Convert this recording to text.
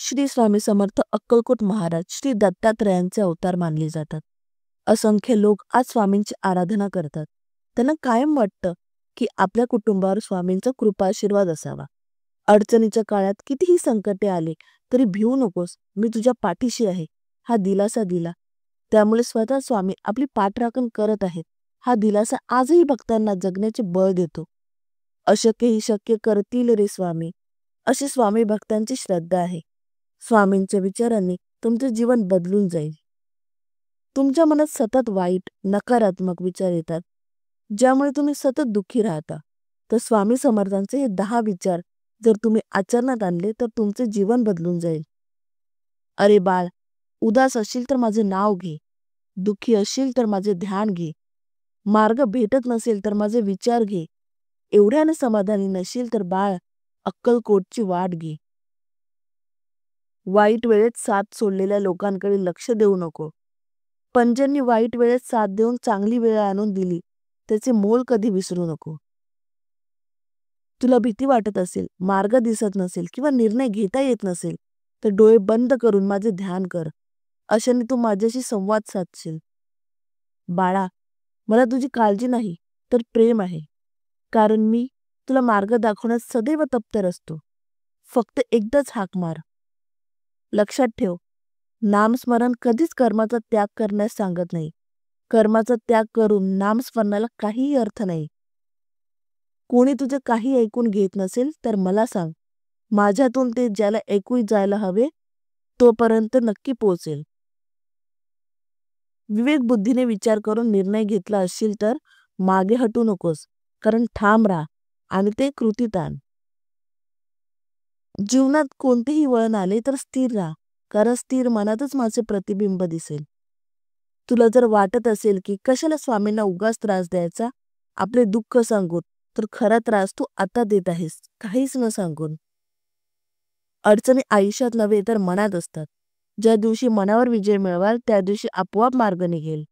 श्री स्वामी समर्थ अक्कलकोट महाराज श्री दत्तात्रयांचे अवतार मानले जातात. असंख्य लोक आज स्वामींची आराधना करतात. त्यांना कायम वाटतं की आपल्या कुटुंबावर स्वामींचा कृपाशीर्वाद असावा. अडचणीच्या काळात कितीही संकटे आले तरी भिवू नकोस, मी तुझ्या पाठीशी आहे, हा दिलासा दिला. त्यामुळे स्वतः स्वामी आपली पाठराखण करत आहेत. हा दिलासा आजही भक्तांना जगण्याचे बळ देतो. अशक्यही शक्य करतील रे स्वामी, अशी स्वामी भक्तांची श्रद्धा आहे. स्वामींच्या विचारांनी तुमचे जीवन बदलून जाईल. तुमच्या मनात सतत वाईट नकारात्मक विचार येतात, ज्यामुळे तुम्ही सतत दुःखी राहता. तर स्वामी समर्थांचे हे 10 विचार जर तुम्ही आचरणात आणले तर तुमचे जीवन बदलून जाईल. अरे बाळ, उदास असशील तर माझे नाव घे, दुःखी असशील तर माझे ध्यान घे, मार्ग भेटत नसेल तर माझे विचार घे, एवढ्याने समाधानी नशील तर बाळ अक्कलकोटची वाट घे. वाईट वेळेत साथ सोडलेल्या लोकांकडे लक्ष देऊ नको, पण ज्यांनी वाईट वेळेत साथ देऊन चांगली वेळ आणून दिली त्याचे मोल कधी विसरू नको. तुला भीती वाटत असेल, मार्ग दिसत नसेल किंवा निर्णय घेता येत नसेल तर डोळे बंद करून माझे ध्यान कर. अशाने तू माझ्याशी संवाद साधशील. बाळा, मला तुझी काळजी नाही तर प्रेम आहे, कारण मी तुला मार्ग दाखवण्यास सदैव तत्पर असतो. फक्त एकदाच हाक मार. लक्षात ठेव, नामस्मरण कधीच कर्माचा त्याग करण्यास सांगत नाही. कर्माचा त्याग करून नामस्मरणाला काहीही अर्थ नाही. कोणी तुझे काही ऐकून घेत नसेल तर मला सांग, माझ्यातून ते ज्याला ऐकू जायला हवे तोपर्यंत नक्की पोहोचेल. विवेक बुद्धीने विचार करून निर्णय घेतला असशील तर मागे हटू नकोस, कारण ठाम राहा आणि ते कृतीत आण. जीवनात कोणतेही वळण आले तर स्थिर राहा, कारण स्थिर मनातच माझे प्रतिबिंब दिसेल. तुला जर वाटत असेल की कशाला स्वामींना उगाच त्रास द्यायचा, आपले दुःख सांगून, तर खरा त्रास तू आता देत आहेस, काहीच न सांगून. अडचणी आयुष्यात नव्हे तर मनात असतात. ज्या दिवशी मनावर विजय मिळवाल त्या दिवशी आपोआप मार्ग निघेल.